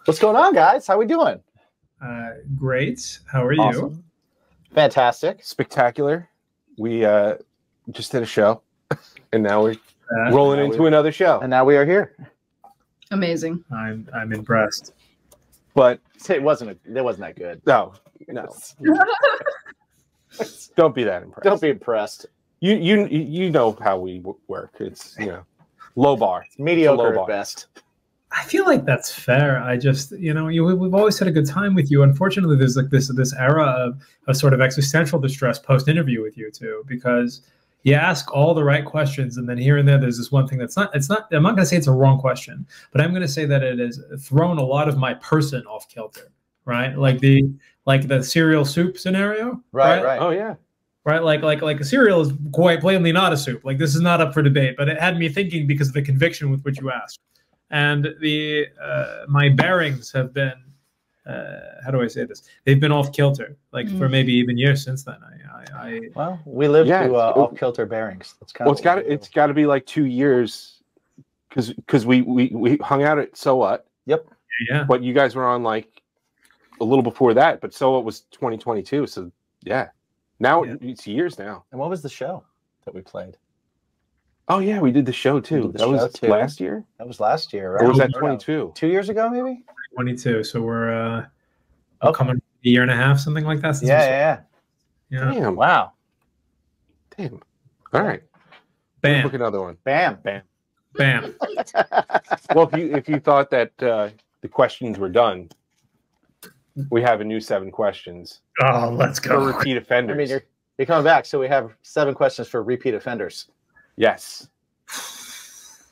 What's going on, guys? How we doing? Great. How are you? Awesome. Fantastic. Spectacular. We just did a show, and now we're rolling into another show. And now we are here. Amazing. I'm impressed. But it wasn't that good. No. Don't be that impressed. Don't be impressed. You know how we work. It's low bar. It's mediocre at best. I feel like that's fair. I just, we've always had a good time with you. Unfortunately, there's like this era of a sort of existential distress post-interview with you too, because you ask all the right questions, and then here and there, there's this one thing it's not, I'm not going to say it's a wrong question, but I'm going to say that it has thrown a lot of my person off kilter, right? Like the cereal soup scenario. Right. Oh yeah. Right, like a cereal is quite plainly not a soup. Like, this is not up for debate, but it had me thinking because of the conviction with which you asked. And my bearings have been, how do I say this? They've been off kilter, for maybe even years since then. Well, we lived through off kilter bearings. That's kind of it's got to be like 2 years, because we hung out at So What. Yep. Yeah. But you guys were on like a little before that. But So What was 2022. So yeah, now it's years now. And what was the show that we played? Oh yeah, we did the show too. That was last year. That was last year, right? Or was that 22? 2 years ago, maybe. 22. So we're coming a year and a half, something like that. Yeah. Damn! Wow. Damn. All right. Bam. Book another one. Bam. Well, if you thought that the questions were done, we have a new 7 questions. Oh, let's go. For repeat offenders. I mean, you're coming back, so we have 7 questions for repeat offenders. Yes.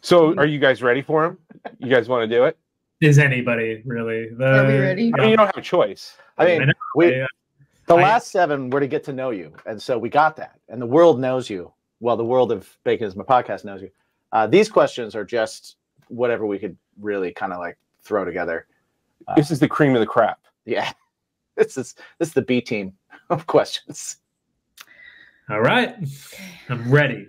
So, are you guys ready for them? You guys want to do it? Is anybody really? Are we ready? I mean, you don't have a choice. I mean, the last 7 were to get to know you, and so we got that. And the world knows you. Well, the world of Bacon is My Podcast knows you. These questions are just whatever we could really kind of like throw together. This is the cream of the crap. Yeah. This is the B team of questions. All right. I'm ready.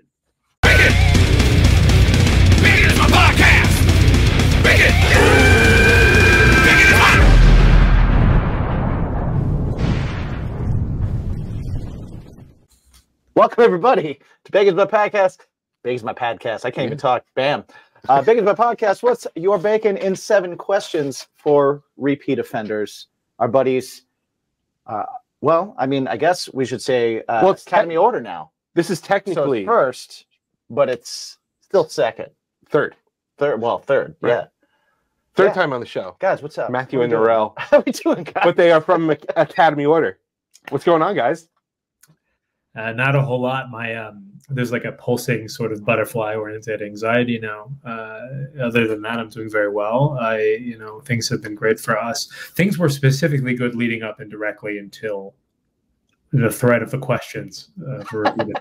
Bacon is my podcast. Bacon. Bacon is my. Welcome everybody to Bacon is My Podcast. Bacon is My Podcast. I can't even talk. Bam. Bacon is My Podcast. What's your bacon in 7 questions for repeat offenders? Our buddies. Well, I mean, I guess we should say it's Academy order now. This is technically first, but it's still second. Third. Well, third. Right. Yeah. Third time on the show. Guys, what's up? Matthew and Norell. How are we doing, guys? But they are from Academy order. What's going on, guys? Not a whole lot. There's like a pulsing sort of butterfly-oriented anxiety now. Other than that, I'm doing very well. Things have been great for us. Things were specifically good leading up and directly until the threat of the questions for repeated.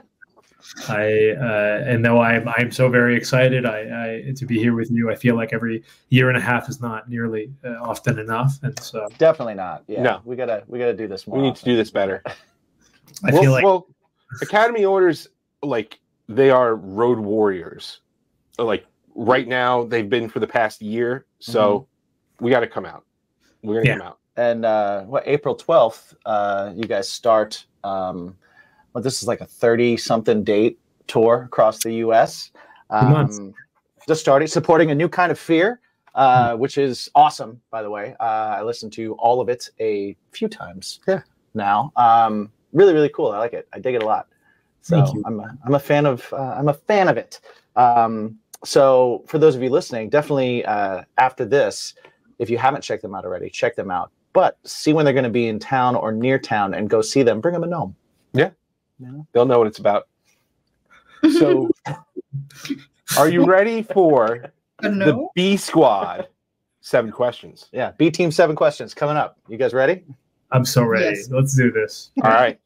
And though I'm so very excited to be here with you, I feel like every year and a half is not nearly often enough, and so definitely not. Yeah, no, we gotta do this more. We need to do this better. I feel like Academy orders, like, they are road warriors. Like right now, they've been for the past year, so we got to come out. We're gonna come out. And April 12th, you guys start. This is like a 30-something date tour across the U.S. Just started supporting A New Kind of Fear, which is awesome, by the way. I listened to all of it a few times now. Really, really cool. I like it. I dig it a lot. So I'm a fan of it. So for those of you listening, definitely after this, if you haven't checked them out already, check them out. But see when they're going to be in town or near town and go see them. Bring them a gnome. Yeah. They'll know what it's about. So, are you ready for the B Squad 7 questions? Yeah, B Team 7 questions coming up. You guys ready? I'm so ready. Yes. Let's do this. All right.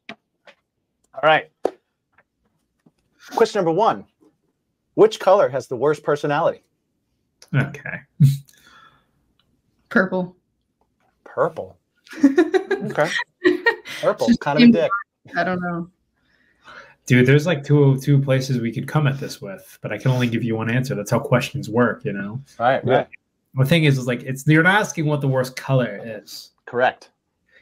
Question number 1. Which color has the worst personality? Okay. Purple. Purple. Okay. Purple. Kind of a dick. I don't know. Dude, there's like two places we could come at this with, but I can only give you one answer. That's how questions work, you know? Right. The thing is like you're not asking what the worst color is. Correct.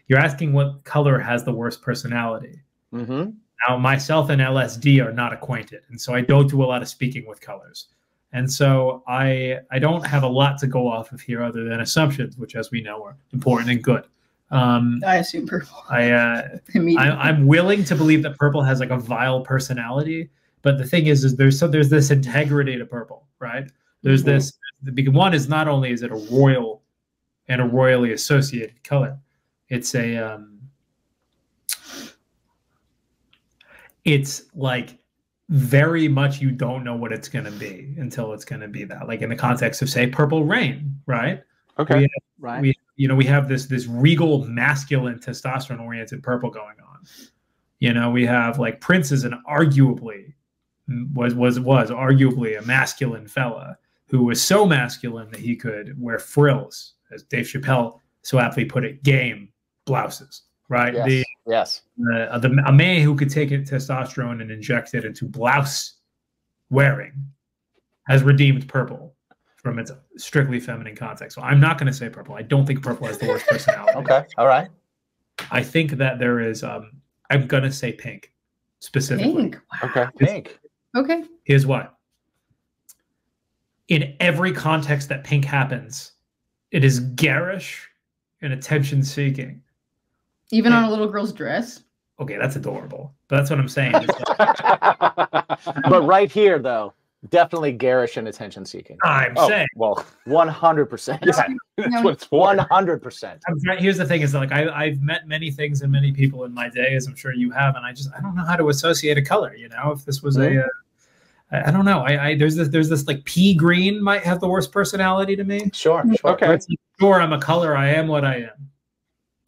You're asking what color has the worst personality. Mm-hmm. Now, myself and LSD are not acquainted, and so I don't do a lot of speaking with colors. And so I don't have a lot to go off of here other than assumptions, which, as we know, are important and good. I assume purple. I'm willing to believe that purple has like a vile personality, but the thing is there's this integrity to purple, right? There's this. The one is not only is it a royal and a royally associated color, it's a it's like very much you don't know what it's going to be until it's going to be that. Like in the context of say Purple Rain, right? Okay. We have this regal masculine testosterone oriented purple going on. We have like Prince is an arguably was arguably a masculine fella who was so masculine that he could wear frills, as Dave Chappelle so aptly put it, game blouses, right? Yes. A man who could take testosterone and inject it into blouse wearing has redeemed purple from its strictly feminine context. So I'm not going to say purple. I don't think purple has the worst personality. Okay. All right. I think that there is, I'm going to say pink specifically. Pink. Wow. Okay. Pink. Okay. Here's why. In every context that pink happens, it is garish and attention seeking. Even on a little girl's dress. Okay, that's adorable. But that's what I'm saying. But right here, though, definitely garish and attention seeking. I'm saying. Well, 100%. yeah, that's what it's for. 100%. Here's the thing: is that, like I've met many things and many people in my day, as I'm sure you have, and I don't know how to associate a color. If this was I don't know. There's this like pea green might have the worst personality to me. Sure. Okay. Sure, I'm a color. I am what I am,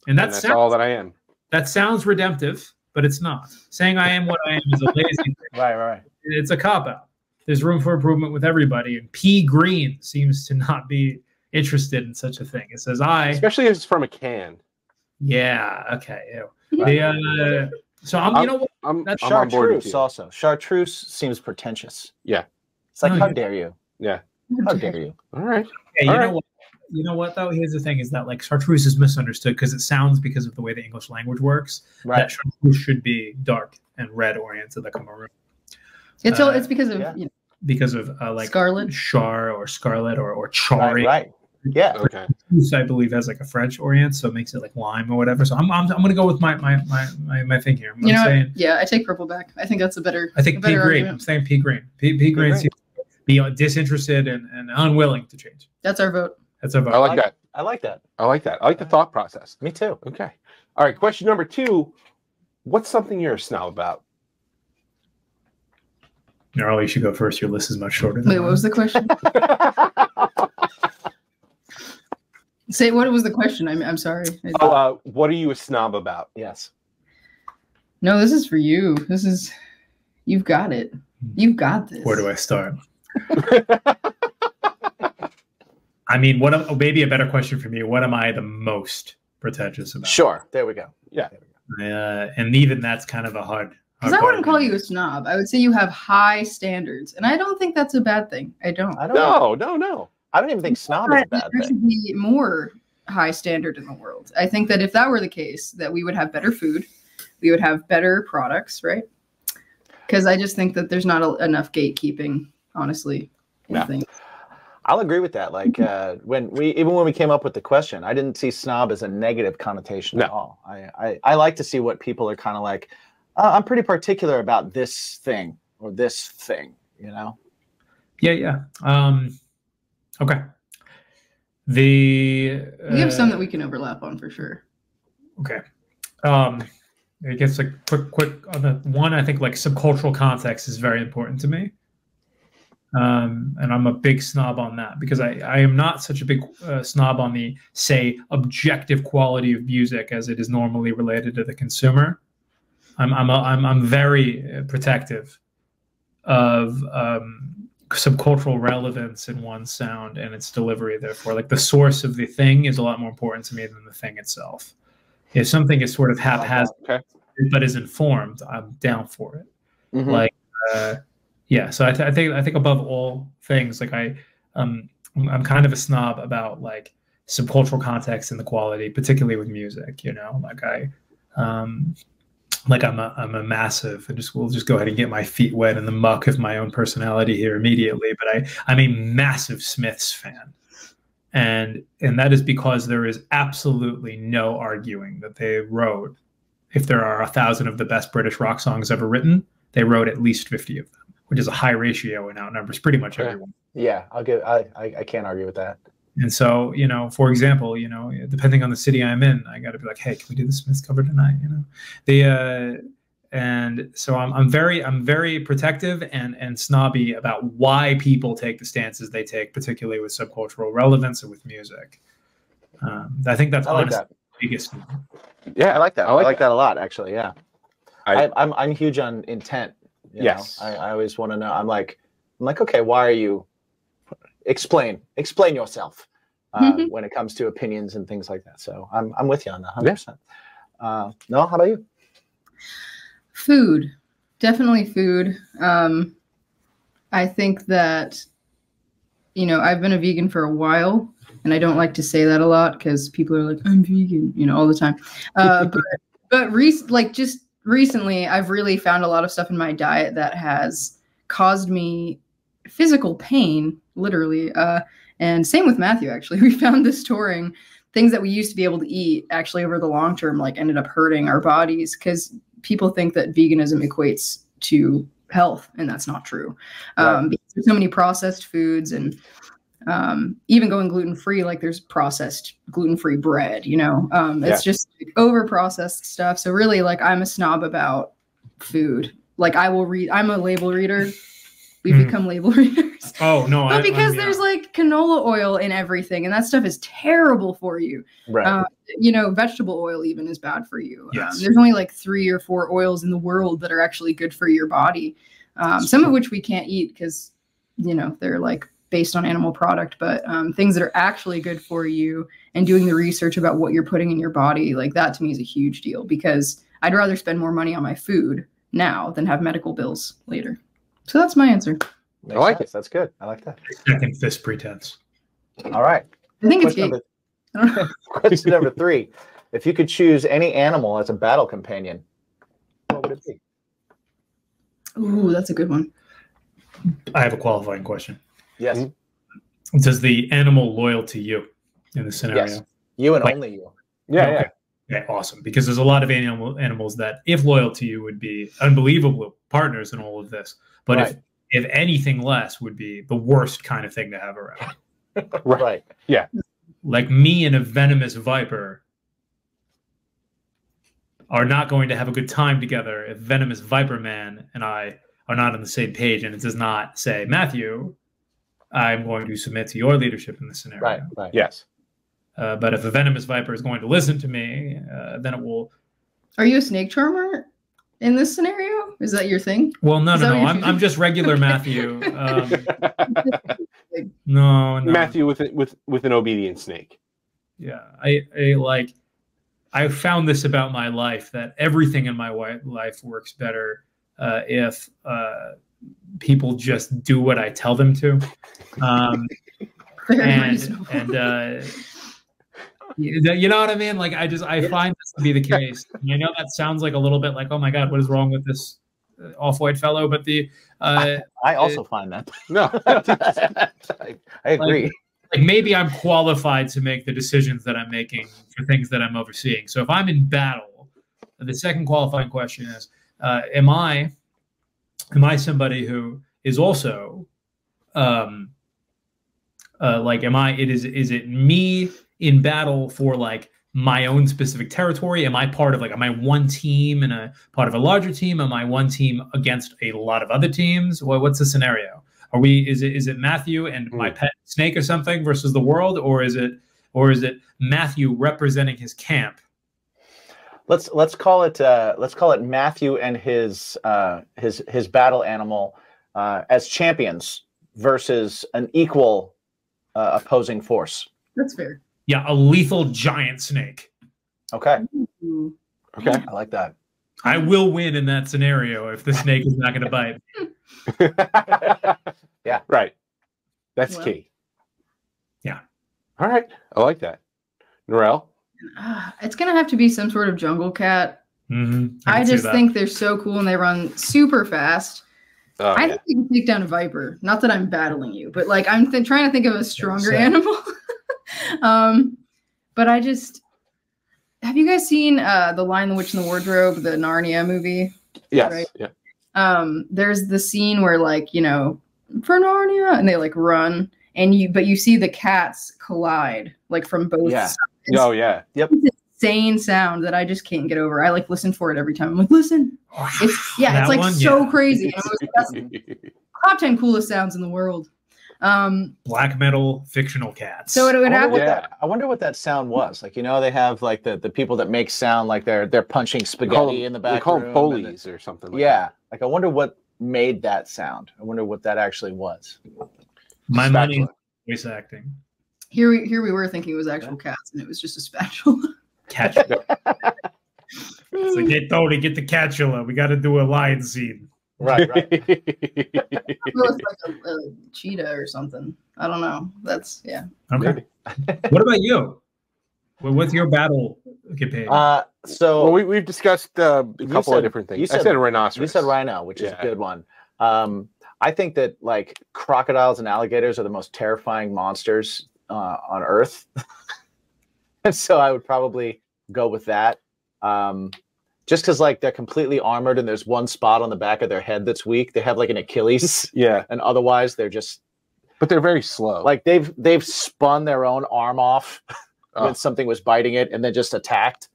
and That's all that I am. That sounds redemptive, but it's not. Saying I am what I am is a lazy thing. Right. It's a cop-out. There's room for improvement with everybody, and pea green seems to not be interested in such a thing. It says especially if it's from a can. Yeah. Okay. So I'm Chartreuse on board with you. also. Chartreuse seems pretentious. Yeah. It's like, how dare you? Yeah. How dare you? All right. Okay, All right. You know what though? Here's the thing: is that like chartreuse is misunderstood because it sounds, because of the way the English language works, Right. that chartreuse should be dark and red oriented, like a maroon. It's because of Because of like Scarlet? char or scarlet or chari. Right. Yeah. Okay. Chartreuse, I believe, has like a French orient, so it makes it like lime or whatever. So I'm gonna go with my thing here. You know what? Yeah, I take purple back. I think that's a better. I think a pea better green. argument. I'm saying pea green. Pea green seems to be disinterested and unwilling to change. That's our vote. That's a vote. I like that. I like that. I like that. I like the thought process. Me too. Okay. All right. Question number 2. What's something you're a snob about? Gnarly, you should go first. Your list is much shorter than Wait, what was the question? Say what was the question? I'm sorry. What are you a snob about? Yes. No, this is for you. You've got it. You've got this. Where do I start? I mean, maybe a better question for me. What am I the most pretentious about? Sure. There we go. Yeah. And even that's kind of a hard. Because I wouldn't call you a snob. I would say you have high standards, and I don't think that's a bad thing. I don't. No. I don't even think snob is a bad There thing. should be more high standard in the world. I think that if that were the case, that we would have better food, we would have better products, right? Because I just think that there's not enough gatekeeping, honestly. Yeah. Things. I'll agree with that. Like when we came up with the question, I didn't see snob as a negative connotation at all. I like to see what people are kind of like. I'm pretty particular about this thing or this thing, Yeah. Okay. We have some that we can overlap on for sure. Okay. I guess like quick on the one, I think like subcultural context is very important to me. And I'm a big snob on that because I am not such a big snob on the, say, objective quality of music as it is normally related to the consumer. I'm very protective of subcultural relevance in one's sound and its delivery. Therefore, like the source of the thing is a lot more important to me than the thing itself. If something is sort of haphazard but is informed, I'm down for it. Mm-hmm. Like, yeah. So I think above all things, like I'm kind of a snob about like subcultural context and the quality, particularly with music. You know, like I'm a massive. We'll just go ahead and get my feet wet in the muck of my own personality here immediately. But I'm a massive Smiths fan, and that is because there is absolutely no arguing that they wrote. If there are 1,000 of the best British rock songs ever written, they wrote at least 50 of them, which is a high ratio and outnumbers pretty much everyone. Yeah, I can't argue with that. And so, you know, for example, you know, depending on the city I'm in, I got to be like, hey, can we do the Smiths cover tonight? You know, and so I'm very protective and snobby about why people take the stances they take, particularly with subcultural relevance and with music. I think that's honestly the biggest. Yeah, I like that. I like that a lot, actually. Yeah, I'm huge on intent. Yes, I always want to know. I'm like, okay, why are you? Explain yourself when it comes to opinions and things like that. So I'm with you on that 100%. Noel, how about you? Food, definitely food. I think that, you know, I've been a vegan for a while, and I don't like to say that a lot because people are like, I'm vegan, you know, all the time. But just recently, I've really found a lot of stuff in my diet that has caused me physical pain, literally. And same with Matthew, actually. We found this touring, things that we used to be able to eat actually over the long term, like ended up hurting our bodies because people think that veganism equates to health, and that's not true. Because there's so many processed foods, and even going gluten-free, like there's processed gluten-free bread, you know, it's just like over-processed stuff. So really, like, I'm a snob about food. Like I'm a label reader. We've become label readers. Oh, no. But because there's like canola oil in everything, and that stuff is terrible for you. Right. You know, vegetable oil even is bad for you. Yes. There's only like 3 or 4 oils in the world that are actually good for your body. Some of which we can't eat because, you know, they're like based on animal product, but things that are actually good for you and doing the research about what you're putting in your body, like that to me is a huge deal because I'd rather spend more money on my food now than have medical bills later. So that's my answer. I like it. That's good. I like that. Second fist pretense. All right. I think it's gay. Question number 3. If you could choose any animal as a battle companion, what would it be? Ooh, that's a good one. I have a qualifying question. Yes. Does the animal loyal to you in the scenario? Yes. You and only you. Yeah. Okay, awesome. Because there's a lot of animals that, if loyal to you, would be unbelievable partners in all of this. But if anything less, would be the worst kind of thing to have around. Right. Yeah. Like me and a venomous viper are not going to have a good time together if venomous viper man and I are not on the same page, and it does not say, Matthew, I'm going to submit to your leadership in this scenario. Right. Yes. But if a venomous viper is going to listen to me, then it will. Are you a snake charmer in this scenario? Is that your thing? Well, no. I'm just regular Matthew. No. Matthew with an obedient snake. Yeah, I found this about my life, that everything in my life works better if people just do what I tell them to. You know what I mean? Like I find this to be the case. And I know that sounds like a little bit like, oh my God, what is wrong with this off-white fellow? But I also find that. No, I agree. Like maybe I'm qualified to make the decisions that I'm making for things that I'm overseeing. So if I'm in battle, the second qualifying question is, am I somebody who is also is it me in battle for like my own specific territory? Am I one team and a part of a larger team? Am I one team against a lot of other teams? Well, what's the scenario? Is it Matthew and my pet snake or something versus the world, or is it Matthew representing his camp? Let's call it Matthew and his battle animal as champions versus an equal opposing force. That's fair. Yeah, a lethal giant snake. Okay. Ooh. Okay, I like that. I will win in that scenario if the snake is not going to bite. Yeah. Right. That's key. All right, I like that. Norel? It's gonna have to be some sort of jungle cat. Mm-hmm. I just think they're so cool and they run super fast. Oh, I think you can take down a viper. Not that I'm battling you, but like I'm trying to think of a stronger animal. But I just have you guys seen The Lion, the Witch, and the Wardrobe, the Narnia movie? Yes. Right? Yeah. There's the scene where like for Narnia, and they like run, and you see the cats collide like from both sides. Oh yeah. Yep. It's insane sound that I just can't get over. I like listen for it every time. I'm like, listen. It's like one, so crazy. That's top 10 coolest sounds in the world. Black metal fictional cats. So it would happen. I wonder what that sound was. Like, they have like the people that make sound like they're punching spaghetti in the back. They call them Foley's or something like that. Like I wonder what made that sound. I wonder what that actually was. My money is voice acting. Here we were thinking it was actual cats, and it was just a spatula. Catula. It's like, hey, Tony, get the catula. We got to do a lion scene. Right. It was like a cheetah or something. I don't know. Okay. What about you? What's your battle campaign? So we've discussed a couple of different things. I said rhinoceros. You said rhino, which is a good one. I think that like crocodiles and alligators are the most terrifying monsters on Earth, and so I would probably go with that. Just because like they're completely armored and there's one spot on the back of their head that's weak. They have like an Achilles. And otherwise they're just. But they're very slow. Like they've spun their own arm off when something was biting it and then just attacked.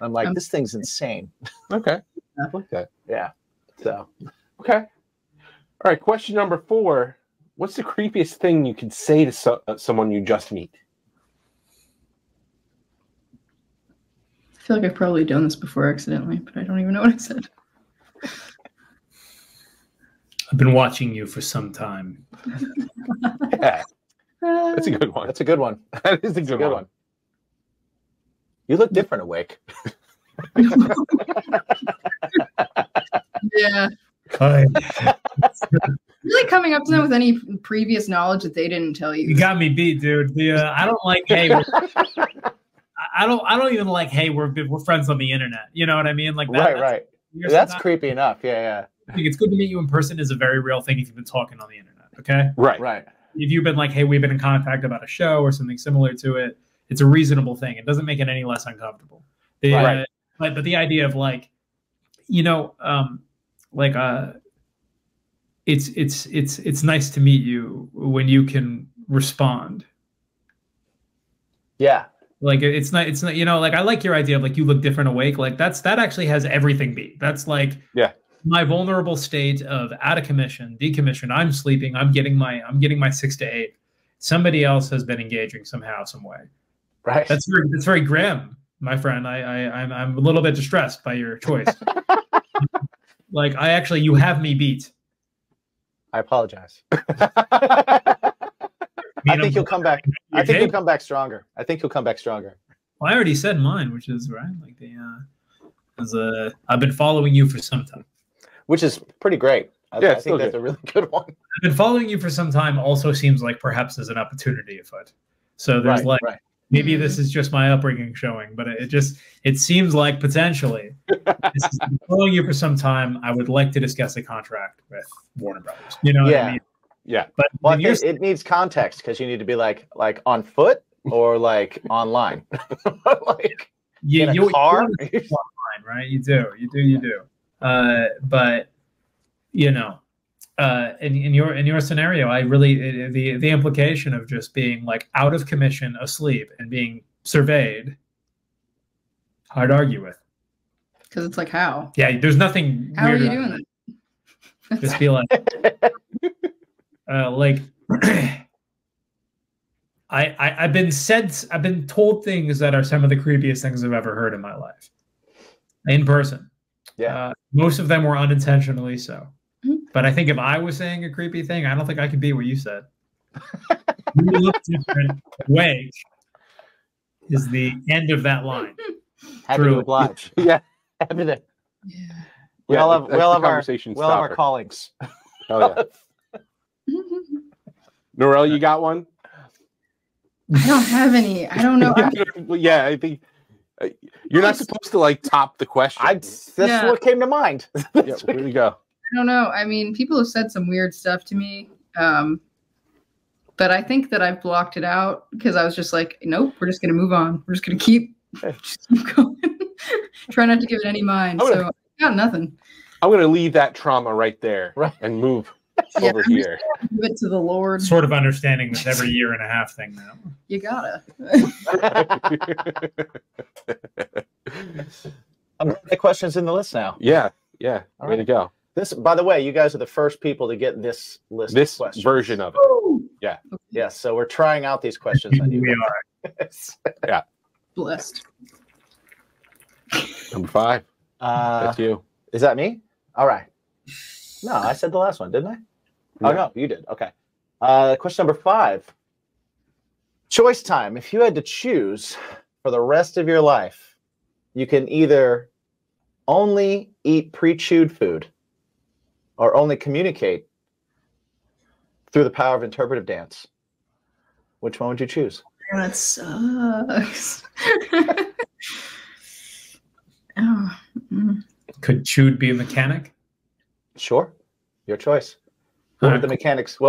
I'm like, this thing's insane. Okay. I like that. Yeah. So. Okay. All right. Question number 4. What's the creepiest thing you could say to someone you just meet? I feel like I've probably done this before accidentally, but I don't even know what I said. I've been watching you for some time. Yeah. That's a good one. That's a good one. That is a good one. You look different awake. Yeah. Really coming up to them with any previous knowledge that they didn't tell you. You got me beat, dude. I don't like, hey, I don't even like, hey, we're friends on the internet. You know what I mean? Like that, right. That's creepy enough. Yeah. I think it's good to meet you in person is a very real thing if you've been talking on the internet. Okay. Right. If you've been like, hey, we've been in contact about a show or something similar to it, it's a reasonable thing. It doesn't make it any less uncomfortable. But the idea of like, it's nice to meet you when you can respond. Yeah. Like it's not, like I like your idea of like you look different awake. Like that actually has everything beat. That's like my vulnerable state of out of commission, decommissioned. I'm sleeping. I'm getting my 6 to 8. Somebody else has been engaging somehow, some way. Right. That's very grim, my friend. I'm a little bit distressed by your choice. Like you have me beat. I apologize. I think you'll come back. I think you'll come back stronger. Well, I already said mine, which is right. Like I've been following you for some time, which is pretty great. I think that's a really good one. I've been following you for some time. Also, seems like perhaps there's an opportunity afoot. So there's maybe this is just my upbringing showing, but it seems like potentially following you for some time. I would like to discuss a contract with Warner Brothers. You know what I mean? Yeah, but it needs context because you need to be like on foot or like online. Like in a car, online, right? You do. But in your scenario, I really the implication of just being like out of commission, asleep, and being surveyed, hard to argue with. Because it's like how? Yeah, there's nothing. How are you doing it? Just be like. I've been told things that are some of the creepiest things I've ever heard in my life, in person. Yeah, most of them were unintentionally so. But I think if I was saying a creepy thing, I don't think I could be what you said. You look different. Wake is the end of that line. Happy to oblige. Yeah, everything. Yeah. We all have our callings. Oh yeah. Norel, you got one? I don't have any. I don't know. Well, yeah, I think you're not supposed to like top the question. That's what came to mind. Yeah, here we go. I don't know. I mean, people have said some weird stuff to me. But I think that I've blocked it out because I was just like, nope, we're just going to move on. We're just going to keep going. Try not to give it any mind. So I got nothing. I'm going to leave that trauma right there and move over here. Give it to the Lord. Sort of understanding this every year and a half thing now. You gotta. I'm going to get questions in the list now. Yeah. Way to go. This, by the way, you guys are the first people to get this list. This of questions. version of it. Ooh. Yeah. Yeah. So we're trying out these questions on you. We are. Yeah. Blessed. Number 5. That's you. Is that me? All right. No, I said the last one, didn't I? Oh, no, you did. Okay. Question number 5. Choice time. If you had to choose for the rest of your life, you can either only eat pre-chewed food or only communicate through the power of interpretive dance. Which one would you choose? That sucks. Oh. Could chewed be a mechanic? Sure. Your choice. What would the mechanic's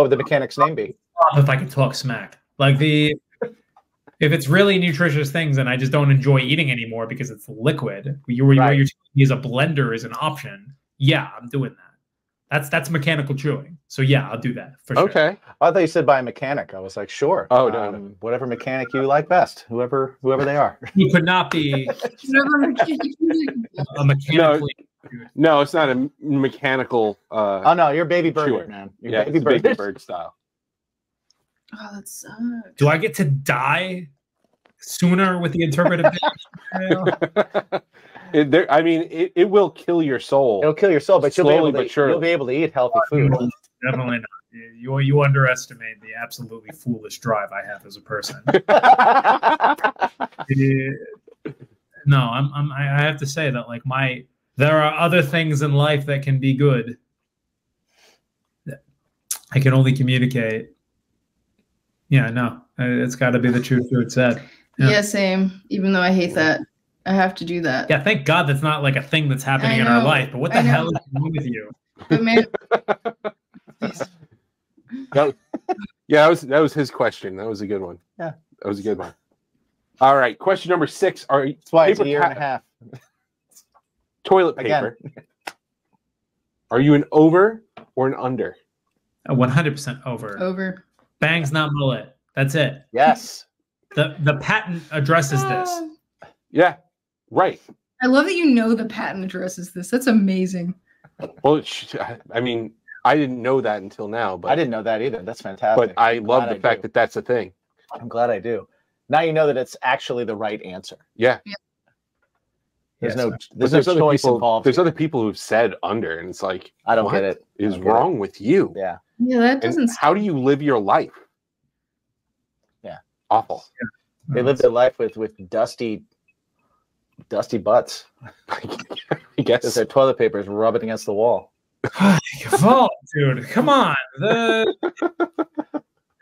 name be? If I could talk smack. Like if it's really nutritious things and I just don't enjoy eating anymore because it's liquid, what you're telling me is a blender is an option. Yeah, I'm doing that. That's mechanical chewing. So yeah, I'll do that for sure. Okay. I thought you said by a mechanic. I was like, sure. Oh, no. Whatever mechanic you like best, whoever they are. You could not be a mechanical. No, it's not a mechanical. Oh no, you're baby bird, chewer. man. You're baby bird style. Oh, that sucks. Do I get to die sooner with the interpretive dance? It will kill your soul. It'll kill your soul, but Slowly but surely. you'll be able to eat healthy food. Definitely not. You underestimate the absolutely foolish drive I have as a person. No, I have to say that like there are other things in life that can be good. I can only communicate. Yeah, no, it's got to be the truth food said. Yeah, same. Even though I hate that, I have to do that. Yeah, thank God that's not like a thing that's happening in our life. But what the hell is wrong with you? But man, that was his question. That was a good one. Yeah, that was a good one. All right, question number 6. That's why it's a year and a half. Toilet paper. Again. Are you an over or an under? 100% over. Over. Bangs, not mullet. That's it. Yes. The patent addresses this. Yeah, right. I love that you know the patent addresses this. That's amazing. Well, I mean, I didn't know that until now. But I didn't know that either. That's fantastic. But I love the fact that that's a thing. I'm glad I do. Now you know that it's actually the right answer. Yeah. There's no choice involved. There's other people who've said under, and it's like, I don't get it. What is wrong with you? Yeah. Yeah, that doesn't. How do you live your life? Yeah. Awful. Yeah. They live their life with dusty butts. I guess. Because their toilet paper is rubbing against the wall. Vault, dude. Come on.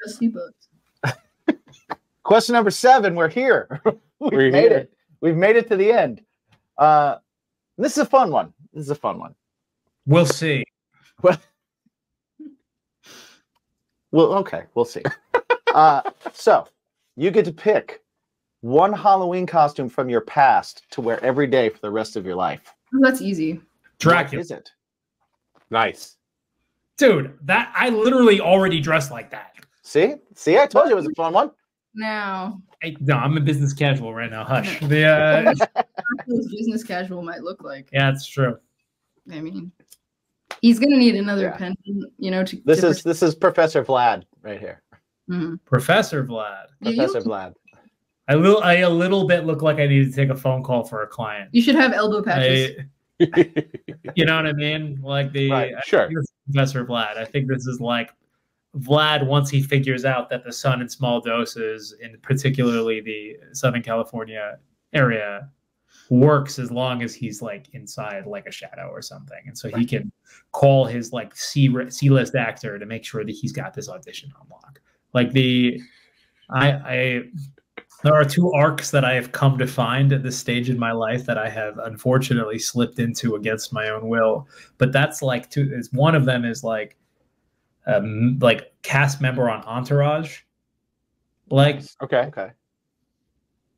Dusty butts. Question number 7. We're here. We've made it. We've made it to the end. This is a fun one. We'll see. Well, okay, we'll see. So you get to pick one Halloween costume from your past to wear every day for the rest of your life. Oh, that's easy. Dracula. What is it? Nice. Dude, that I literally already dressed like that. See, I told you it was a fun one. Now. No, I'm a business casual right now. Hush. Business casual might look like. Yeah, it's true. I mean, he's gonna need another pen, to. This is Professor Vlad right here. Mm-hmm. Professor Vlad. Professor Vlad. I a little bit look like I need to take a phone call for a client. You should have elbow patches. You know what I mean? Like sure. Professor Vlad. I think this is like Vlad once he figures out that the sun in small doses, in particularly the Southern California area, works as long as he's like inside like a shadow or something, and so he can call his like C-list actor to make sure that he's got this audition on lock. Like There are two arcs that I have come to find at this stage in my life that I have unfortunately slipped into against my own will. But that's like two. One of them is like cast member on Entourage. Like Okay.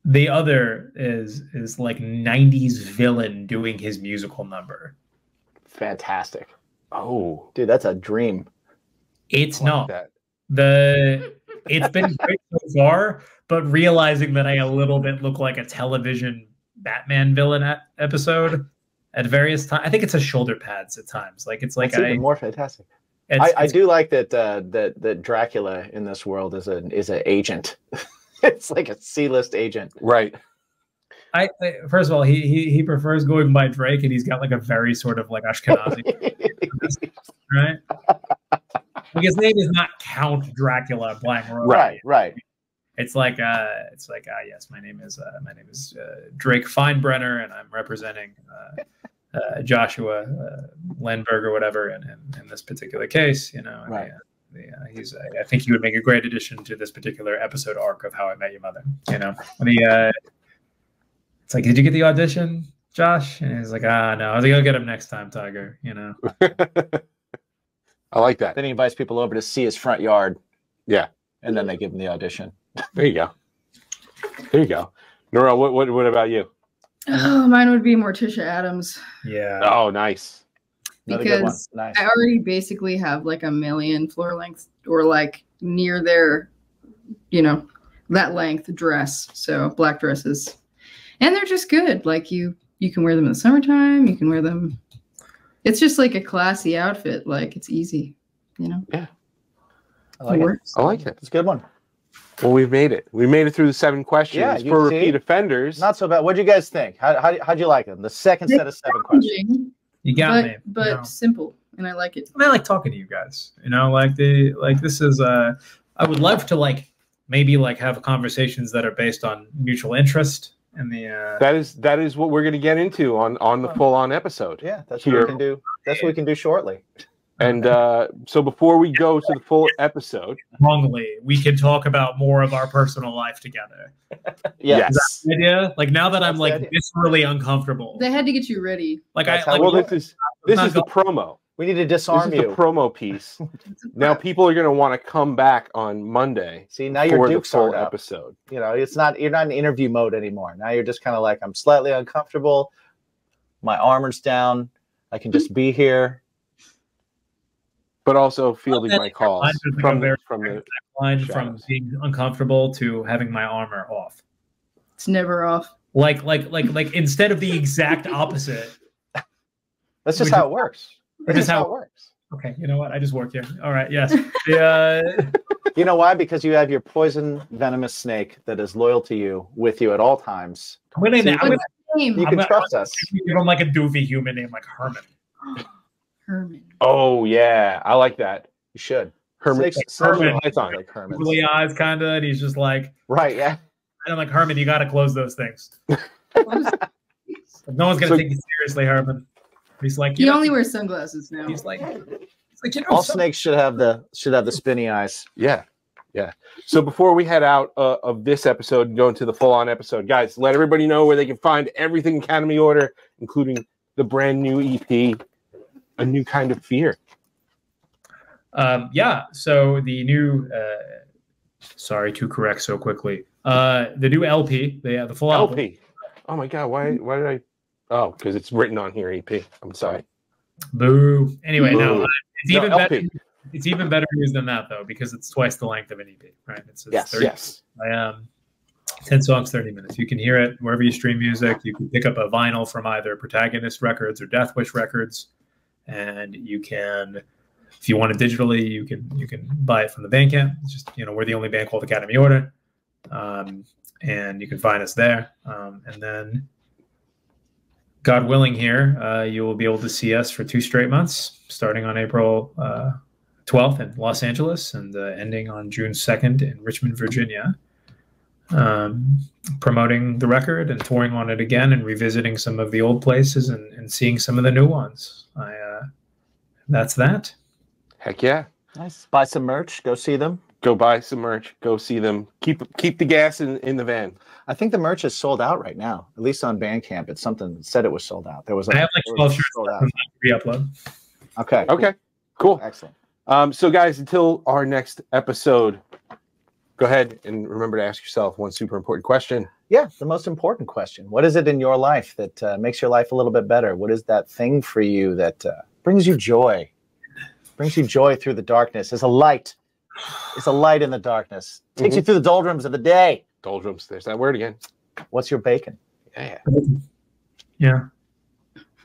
The other is like 90s villain doing his musical number. Fantastic. Oh, Dude, that's a dream. It's I like not. that. It's been great so far, but realizing that I a little bit look like a television Batman villain episode at various times. I think it's a shoulder pads at times. Like it's like That's even more fantastic. I do like that Dracula in this world is an agent. It's like a C-list agent. Right. First of all, he prefers going by Drake, and he's got like a very sort of like Ashkenazi, right? Like his name is not Count Dracula Blank Rose. Right. It's like yes, my name is Drake Feinbrenner, and I'm representing Joshua Lenberg or whatever in this particular case, you know. Right. I think he would make a great addition to this particular episode arc of How I Met Your Mother. You know, it's like, did you get the audition, Josh? And he's like, no. I was like, I'll get him next time, Tiger. You know. I like that. Then he invites people over to see his front yard. Yeah. And then they give him the audition. There you go. Nora, what about you? Oh, mine would be Morticia Addams. Yeah. Oh, nice. Because Nice. I already basically have like 1 million floor length or like near their, you know, that length dress. So black dresses. And they're just good. Like you can wear them in the summertime. You can wear them. It's just like a classy outfit. Like it's easy, you know? Yeah. I like it. I like it. It's a good one. Well, we've made it. We made it through the 7 questions. Yeah, for repeat offenders. Not so bad. What'd you guys think? How'd you like them? The second set of 7 questions. You got me. But You know? simple, and I like it. I like talking to you guys. You know, this is I would love to maybe have conversations that are based on mutual interest and the that is what we're going to get into on the full on episode. Yeah, that's what we can do. That's what we can do shortly. And so before we go to the full episode, wrongly, we can talk about more of our personal life together. Yes. Is that the idea? Like now that I'm That's the idea. viscerally uncomfortable. They had to get you ready. Like That's I how like, we this is the promo. We need to This disarm is the you. promo piece. Now people are going to want to come back on Monday. See, now your for the Duke's full hard up. episode. You know, you're not in interview mode anymore. Now you're just kind of like, I'm slightly uncomfortable. My armor's down. I can just be here. But also fielding my calls from being uncomfortable to having my armor off. It's never off. Like instead of the exact opposite. That's just how it works. That's just how it works. Okay, you know what? I just work here. All right, yes. Yeah. You know why? Because you have your poison venomous snake that is loyal to you, with you at all times. I'm gonna You can trust us. give him like a doofy human name like Herman. Herman. Oh yeah, I like that. You should. Herman. Herman. Like Herman. Googly eyes, kind of, and he's just like, Right, yeah. and I'm like, Herman, you got to close those things. No one's gonna take you seriously, Herman. He's like, He only wears sunglasses now. He's like, you know, All snakes should have the spinny eyes. Yeah. So before we head out of this episode and go into the full-on episode, guys, let everybody know where they can find everything Academy Order, including the brand new EP, A New Kind of Fear. So the new, sorry to correct so quickly. The new LP, the full album. LP. Oh my God, why did I? Oh, because it's written on here, EP. I'm sorry. Boo. Anyway, no, it's No, even LP. better. It's even better news than that though, because it's twice the length of an EP, right? It's 30, Yes. 10 songs, 30 minutes. You can hear it wherever you stream music. You can pick up a vinyl from either Protagonist Records or Death Wish Records, and you can, if you want it digitally, you can buy it from the Bandcamp. It's just, we're the only band called Academy Order, and you can find us there. And then, God willing, here you will be able to see us for 2 straight months, starting on April 12th in Los Angeles and ending on June 2nd in Richmond, Virginia. Promoting the record and touring on it again and revisiting some of the old places and seeing some of the new ones. That's that. Heck yeah. Nice. Buy some merch. Go see them. Go buy some merch. Go see them. Keep the gas in the van. I think the merch is sold out right now, at least on Bandcamp. It's something that said it was sold out. There was I have like 12 shirts sold out. Re-upload. Okay. Okay. Cool. Excellent. So guys, until our next episode, go ahead and remember to ask yourself one super important question. Yeah, the most important question. What is it in your life that makes your life a little bit better? What is that thing for you that brings you joy? Brings you joy through the darkness. It's a light. It's a light in the darkness. Takes you through the doldrums of the day. Doldrums. There's that word again. What's your bacon? Yeah. Yeah.